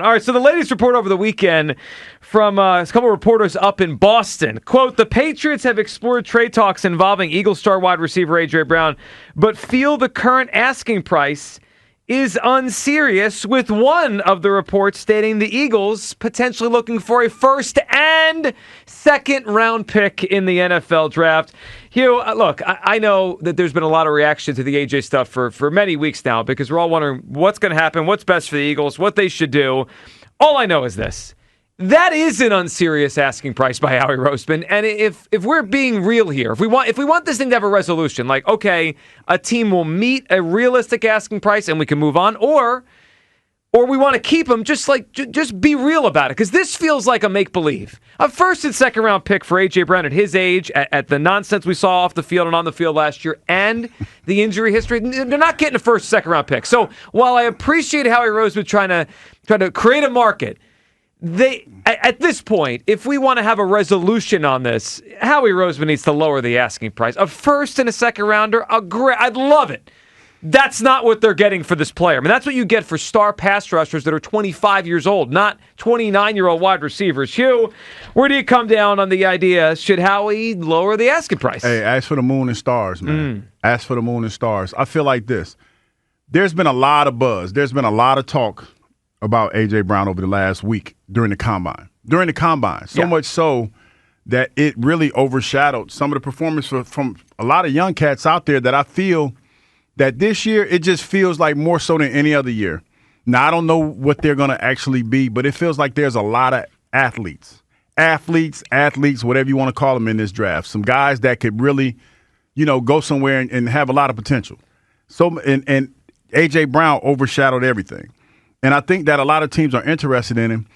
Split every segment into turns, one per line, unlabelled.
All right, so the latest report over the weekend from a couple reporters up in Boston. Quote, the Patriots have explored trade talks involving Eagles star wide receiver A.J. Brown, but feel the current asking price is unserious, with one of the reports stating the Eagles potentially looking for a first and second round pick in the NFL draft. Hugh, look, I know that there's been a lot of reaction to the AJ stuff for many weeks now because we're all wondering what's going to happen, what's best for the Eagles, what they should do. All I know is this. That is an unserious asking price by Howie Roseman. And if we're being real here, if we want this thing to have a resolution, like, okay, a team will meet a realistic asking price and we can move on, or we want to keep him, just be real about it. Because this feels like a make-believe. A first and second round pick for A.J. Brown at his age, at the nonsense we saw off the field and on the field last year, and the injury history, they're not getting a first and second round pick. So while I appreciate Howie Roseman trying to create a market, at this point, if we want to have a resolution on this, Howie Roseman needs to lower the asking price. A first and a second rounder, I'd love it. That's not what they're getting for this player. I mean, that's what you get for star pass rushers that are 25 years old, not 29-year-old wide receivers. Hugh, where do you come down on the idea, should Howie lower the asking price?
Hey, ask for the moon and stars, man. Ask for the moon and stars. I feel like this. There's been a lot of buzz. There's been a lot of talk about A.J. Brown over the last week during the Combine. So much so that it really overshadowed some of the performance from a lot of young cats out there that I feel that this year it just feels like more so than any other year. Now, I don't know what they're going to actually be, but it feels like there's a lot of athletes, whatever you want to call them in this draft. Some guys that could really, go somewhere and have a lot of potential. So, and A.J. Brown overshadowed everything. And I think that a lot of teams are interested in him.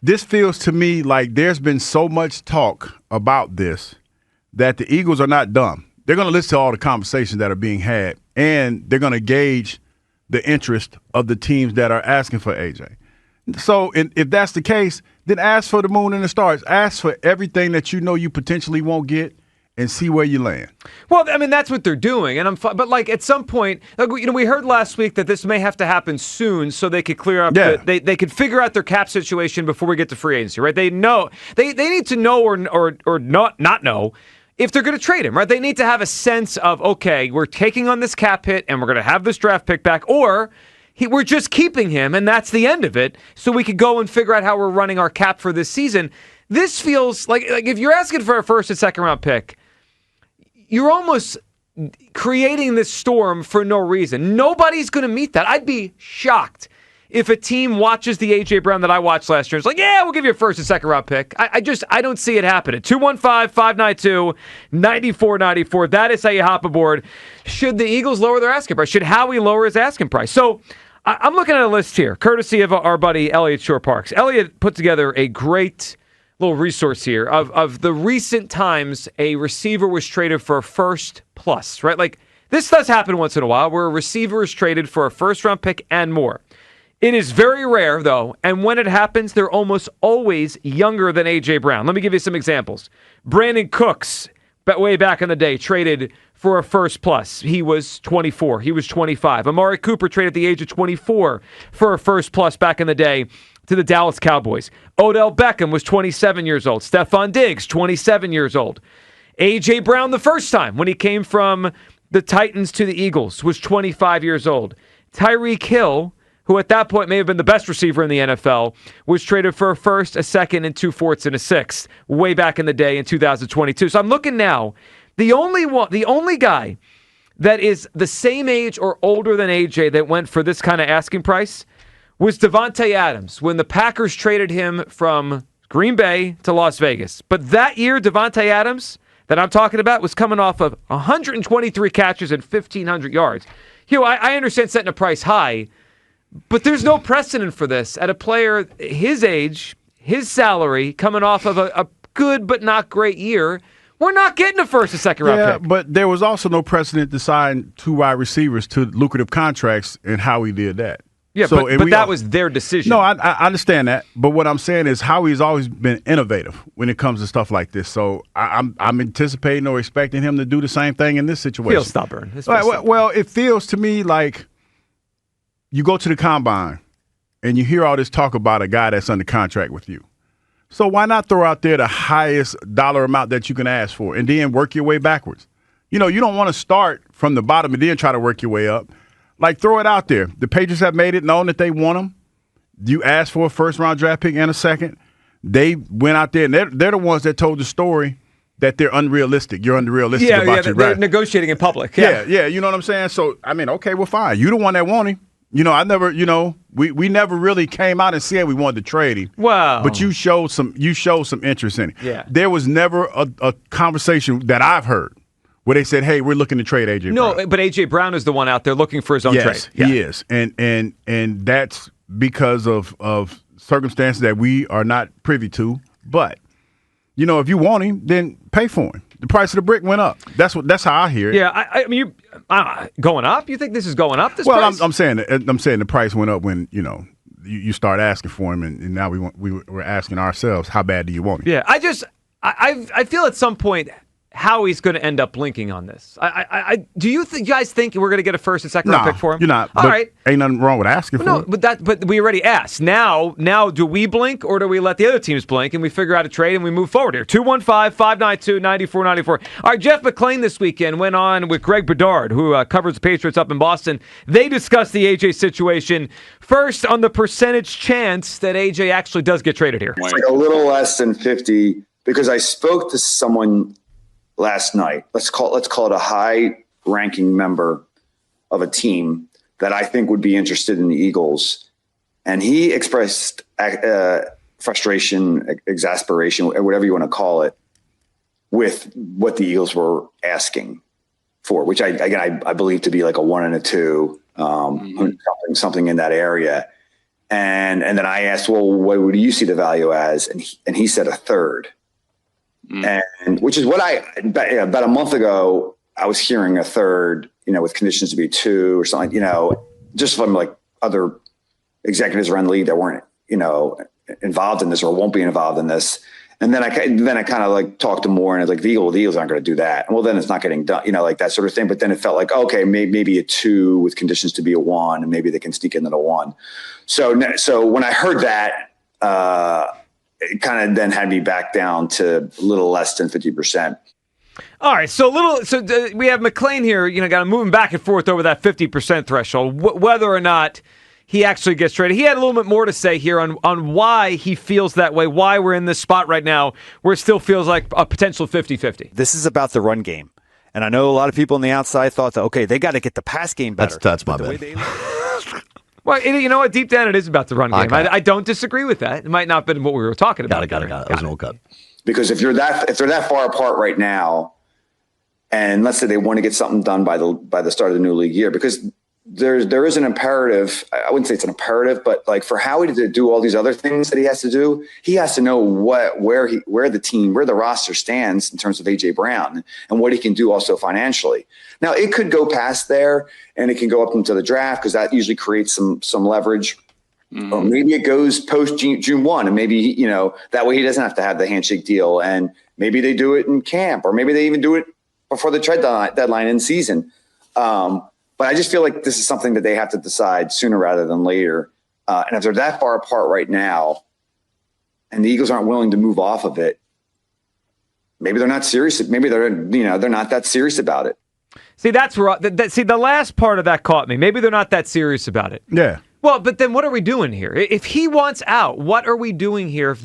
This feels to me like there's been so much talk about this that the Eagles are not dumb. They're going to listen to all the conversations that are being had, and they're going to gauge the interest of the teams that are asking for AJ. So if that's the case, then ask for the moon and the stars. Ask for everything that you know you potentially won't get and see where you land.
Well, I mean, that's what they're doing. But at some point, we heard last week that this may have to happen soon so they could clear up, they could figure out their cap situation before we get to free agency, right? They know, they need to know or not know if they're going to trade him, right? They need to have a sense of, okay, we're taking on this cap hit and we're going to have this draft pick back, or we're just keeping him and that's the end of it, so we could go and figure out how we're running our cap for this season. This feels like if you're asking for a first and second round pick, you're almost creating this storm for no reason. Nobody's going to meet that. I'd be shocked if a team watches the A.J. Brown that I watched last year. It's like, yeah, we'll give you a first and second round pick. I don't see it happening. 215-592-9494. That is how you hop aboard. Should the Eagles lower their asking price? Should Howie lower his asking price? So I'm looking at a list here, courtesy of our buddy Elliot Shore Parks. Elliot put together a great little resource here of the recent times a receiver was traded for a first plus, right? Like, this does happen once in a while where a receiver is traded for a first round pick and more. It is very rare, though, and when it happens, they're almost always younger than A.J. Brown. Let me give you some examples. Brandon Cooks, way back in the day, traded for a first plus. He was 24. He was 25. Amari Cooper traded at the age of 24 for a first plus back in the day to the Dallas Cowboys. Odell Beckham was 27 years old. Stephon Diggs, 27 years old. A.J. Brown, the first time when he came from the Titans to the Eagles, was 25 years old. Tyreek Hill, who at that point may have been the best receiver in the NFL, was traded for a first, a second, and 2 fourths and a sixth way back in the day in 2022. So I'm looking now. The only guy that is the same age or older than AJ that went for this kind of asking price was Davante Adams when the Packers traded him from Green Bay to Las Vegas. But that year, Davante Adams that I'm talking about was coming off of 123 catches and 1,500 yards. Hugh, I understand setting a price high, but there's no precedent for this at a player his age, his salary, coming off of a good but not great year. We're not getting a first or second round pick.
But there was also no precedent to sign 2 wide receivers to lucrative contracts and how he did that.
Yeah, so, but that was their decision.
No, I understand that. But what I'm saying is Howie's always been innovative when it comes to stuff like this. So I'm anticipating or expecting him to do the same thing in this situation.
Feels stubborn.
Well, it feels to me like you go to the Combine and you hear all this talk about a guy that's under contract with you. So why not throw out there the highest dollar amount that you can ask for and then work your way backwards? You don't want to start from the bottom and then try to work your way up. Like, throw it out there. The Patriots have made it known that they want him. You asked for a first-round draft pick and a second. They went out there, and they're the ones that told the story that they're unrealistic. You're unrealistic about your
they're
draft.
negotiating in public.
Yeah, you know what I'm saying? So, I mean, okay, well, fine. You the one that want him. I never, we never really came out and said we wanted to trade him.
Wow.
But you showed some interest in it.
Yeah.
There was never a conversation that I've heard where they said, hey, we're looking to trade A.J. Brown.
No, but A.J. Brown is the one out there looking for his own trade.
Yes, he is. And that's because of circumstances that we are not privy to. But, if you want him, then pay for him. The price of the brick went up. That's how I hear it.
Yeah, I mean, going up? You think this is going up?
I'm saying the price went up when you start asking for him, and now we're asking ourselves, how bad do you want him?
Yeah, I feel at some point Howie's going to end up blinking on this. Do you guys think we're going to get a first and second round pick for him?
You're not.
All right.
Ain't nothing wrong with asking for it.
But we already asked. Now do we blink or do we let the other teams blink and we figure out a trade and we move forward here? 215-592-9494. All right, Jeff McLane this weekend went on with Greg Bedard, who covers the Patriots up in Boston. They discussed the AJ situation. First, on the percentage chance that AJ actually does get traded here.
It's like a little less than 50 because I spoke to someone last night. Let's call it a high-ranking member of a team that I think would be interested in the Eagles. And he expressed frustration, exasperation, whatever you want to call it, with what the Eagles were asking for, which I believe to be like a 1 and a 2, something in that area. And then I asked, well, what do you see the value as? And he said a third. And which is what about a month ago, I was hearing a third, with conditions to be 2 or something, just from like other executives around the league that weren't, involved in this or won't be involved in this. And then I kind of like talked to more and like the Eagles aren't going to do that. Well, then it's not getting done, like that sort of thing. But then it felt like, okay, maybe a 2 with conditions to be a 1 and maybe they can sneak into the 1. So when I heard that, it kind of then had me back down to a little less than 50%.
All right, so we have McLane here, got to move him back and forth over that 50% threshold, whether or not he actually gets traded. He had a little bit more to say here on why he feels that way, why we're in this spot right now where it still feels like a potential 50-50.
This is about the run game. And I know a lot of people on the outside thought that, okay, they got to get the pass game better.
That's my bad.
Well, you know what? Deep down, it is about the run game. I don't disagree with that. It might not have been what we were talking about.
Got it. That was an old cut.
Because if they're that far apart right now, and let's say they want to get something done by the start of the new league year, because there is an imperative. I wouldn't say it's an imperative, but like for Howie to do all these other things that he has to do, he has to know where the roster stands in terms of AJ Brown and what he can do also financially. Now it could go past there and it can go up into the draft because that usually creates some leverage. Mm-hmm. Or maybe it goes post June 1 and maybe, that way he doesn't have to have the handshake deal and maybe they do it in camp or maybe they even do it before the trade deadline in season. But I just feel like this is something that they have to decide sooner rather than later. And if they're that far apart right now and the Eagles aren't willing to move off of it, maybe they're not serious. Maybe they're not that serious about it.
See, that's where the last part of that caught me. Maybe they're not that serious about it.
Yeah.
Well, but then what are we doing here? If he wants out, what are we doing here?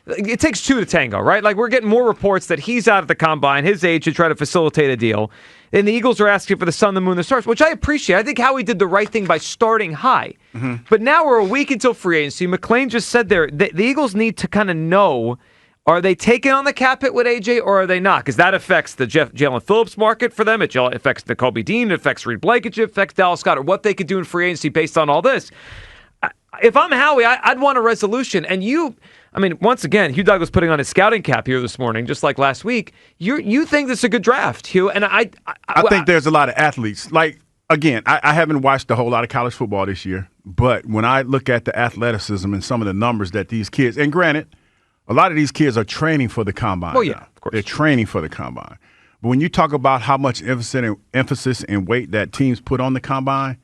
It takes 2 to tango, right? Like we're getting more reports that he's out at the combine, his age, to try to facilitate a deal. And the Eagles are asking for the sun, the moon, the stars, which I appreciate. I think Howie did the right thing by starting high. Mm-hmm. But now we're a week until free agency. McLane just said there, the Eagles need to kind of know, are they taking on the cap hit with AJ or are they not? Because that affects the Jalen Phillips market for them. It affects Nakobe Dean. It affects Reed Blankenship. It affects Dallas Goedert. What they could do in free agency based on all this. If I'm Howie, I'd want a resolution. And once again, Hugh Douglas putting on his scouting cap here this morning, just like last week. You think this is a good draft, Hugh? And I
think there's a lot of athletes. Like, again, I haven't watched a whole lot of college football this year. But when I look at the athleticism and some of the numbers that these kids, and granted, a lot of these kids are training for the combine.
Oh, yeah, of course.
They're training for the combine. But when you talk about how much emphasis and weight that teams put on the combine,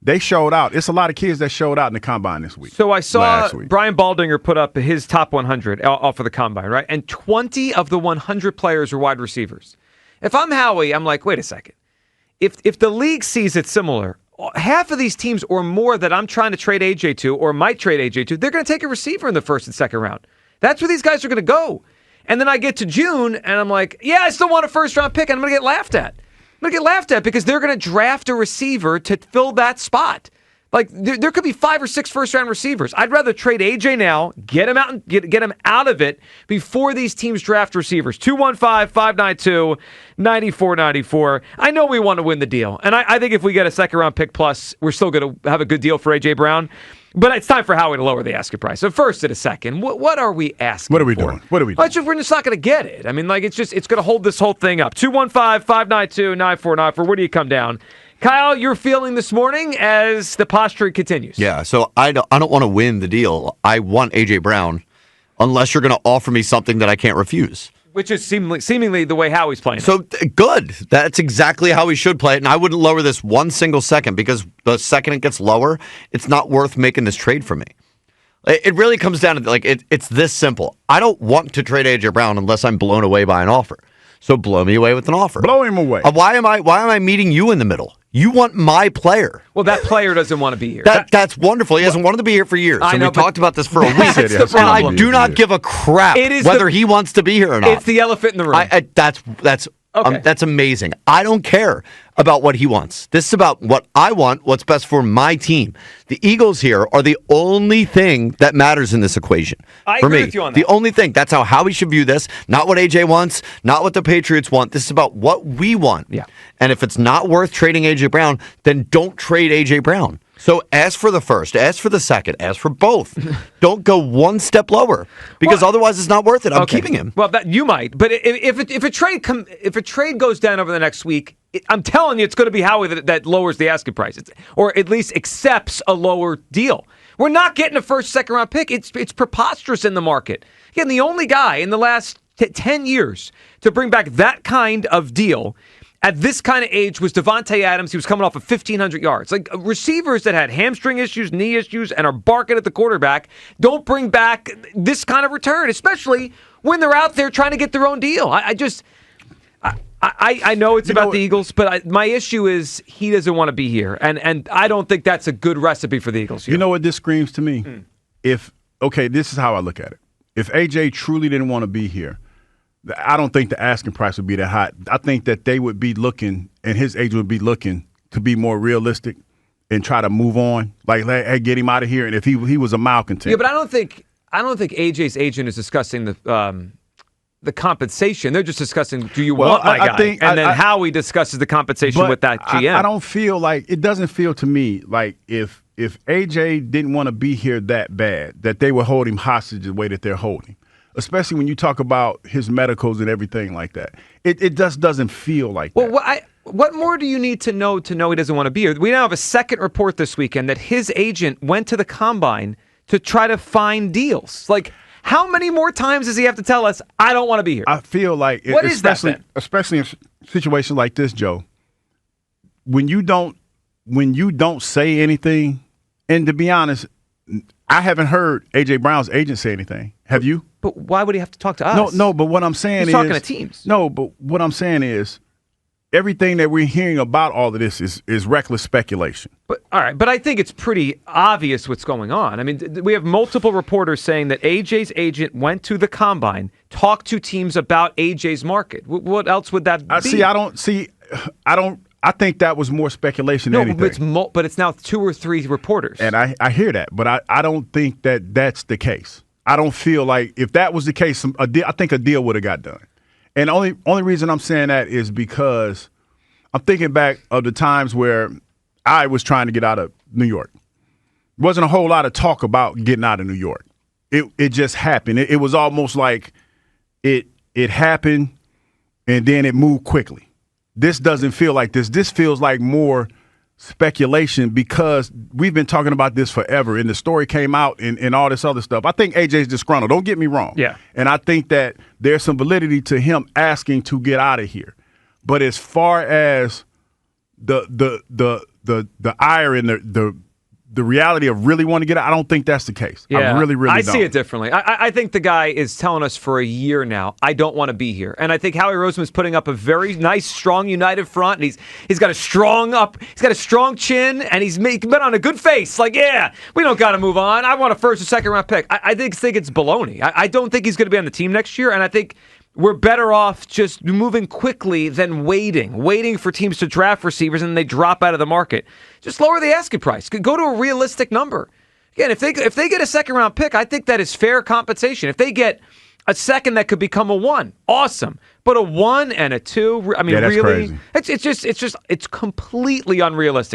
They showed out. It's a lot of kids that showed out in the combine this week.
So I saw
last week.
Brian Baldinger put up his top 100 off of the combine, right? And 20 of the 100 players are wide receivers. If I'm Howie, I'm like, wait a second. If the league sees it similar, half of these teams or more that I'm trying to trade AJ to or might trade AJ to, they're going to take a receiver in the first and second round. That's where these guys are going to go. And then I get to June, and I'm like, yeah, I still want a first-round pick, and I'm going to get laughed at. I'm going to get laughed at because they're going to draft a receiver to fill that spot. Like, there could be 5 or 6 first-round receivers. I'd rather trade AJ now, get him out, and get him out of it before these teams draft receivers. 215-592-9494. I know we want to win the deal, and I think if we get a second-round pick plus, we're still going to have a good deal for AJ Brown. But it's time for Howie to lower the asking price. So first and a second, what are we asking
What are we
for?
doing? What are we doing?
We're just not going to get it. I mean, like, it's going to hold this whole thing up. 215-592-9494. Where do you come down? Kyle, you're feeling this morning as the posturing continues.
Yeah, so I don't want to win the deal. I want A.J. Brown unless you're going to offer me something that I can't refuse.
Which is seemingly the way Howie's playing.
So good. That's exactly how he should play it. And I wouldn't lower this one single second because the second it gets lower, it's not worth making this trade for me. It really comes down to it's this simple. I don't want to trade A.J. Brown unless I'm blown away by an offer. So blow me away with an offer.
Blow him away.
Why am I meeting you in the middle? You want my player.
Well, that player doesn't want to be here.
That's wonderful. He hasn't wanted to be here for years.
I know,
we talked about this for a week.
That's the problem.
And I do not give a crap whether he wants to be here or not.
It's the elephant in the room.
That's amazing. I don't care about what he wants. This is about what I want, what's best for my team. The Eagles here are the only thing that matters in this equation.
I
for
agree
me,
with you on that.
The only thing. That's how Howie should view this. Not what AJ wants, not what the Patriots want. This is about what we want.
Yeah.
And if it's not worth trading AJ Brown, then don't trade AJ Brown. So ask for the first, ask for the second, ask for both. Don't go one step lower because otherwise it's not worth it. I'm keeping him.
Well, you might, but if a trade goes down over the next week, I'm telling you, it's going to be Howie that lowers the asking price, or at least accepts a lower deal. We're not getting a first, second round pick. It's preposterous in the market. Again, the only guy in the last 10 years to bring back that kind of deal at this kind of age was Devontae Adams. He was coming off of 1,500 yards. Like, receivers that had hamstring issues, knee issues, and are barking at the quarterback don't bring back this kind of return, especially when they're out there trying to get their own deal. I know it's about the Eagles, but my issue is he doesn't want to be here, and I don't think that's a good recipe for the Eagles here.
You know what this screams to me? This is how I look at it. If AJ truly didn't want to be here, I don't think the asking price would be that high. I think that they would be looking, and his agent would be looking to be more realistic and try to move on. Like, hey, get him out of here. And if he was a malcontent.
Yeah, but I don't think AJ's agent is discussing the compensation. They're just discussing, do you want my guy? And then Howie discusses the compensation with that GM.
I don't feel like, it doesn't feel to me like if AJ didn't want to be here that bad, that they would hold him hostage the way that they're holding. Especially when you talk about his medicals and everything like that. It just doesn't feel like that.
Well, what more do you need to know he doesn't want to be here? We now have a second report this weekend that his agent went to the Combine to try to find deals. Like, how many more times does he have to tell us, I don't want to be here?
I feel like, especially in situations like this, Joe, when you don't say anything, and to be honest, I haven't heard A.J. Brown's agent say anything. Have you?
But why would he have to talk to us?
No, but what I'm saying
He's talking to teams.
No, but what I'm saying is everything that we're hearing about all of this is reckless speculation.
But all right, but I think it's pretty obvious what's going on. I mean, we have multiple reporters saying that AJ's agent went to the Combine, talked to teams about AJ's market. What else would that be?
I think that was more speculation than anything.
But it's now 2 or 3 reporters.
And I hear that, but I don't think that that's the case. I don't feel like if that was the case, I think a deal would have got done. And only reason I'm saying that is because I'm thinking back of the times where I was trying to get out of New York. Wasn't a whole lot of talk about getting out of New York. It just happened. It was almost like it happened and then it moved quickly. This doesn't feel like this. This feels like more speculation because we've been talking about this forever and the story came out and all this other stuff. I think AJ's disgruntled. Don't get me wrong.
Yeah.
And I think that there's some validity to him asking to get out of here. But as far as the ire and the reality of really wanting to get out. I don't think that's the case.
Yeah,
I really don't.
see it differently. I think the guy is telling us for a year now, I don't want to be here. And I think Howie Roseman is putting up a very nice, strong, united front. And he's got a strong chin, and he's been on a good face. Like, yeah, we don't got to move on. I want a first or second round pick. I think it's baloney. I don't think he's going to be on the team next year, and I think we're better off just moving quickly than waiting for teams to draft receivers and they drop out of the market. Just lower the asking price. Go to a realistic number. Again, if they get a second round pick, I think that is fair compensation. If they get a second that could become a 1, awesome. But a 1 and a 2, I mean,
that's
really,
crazy.
it's completely unrealistic.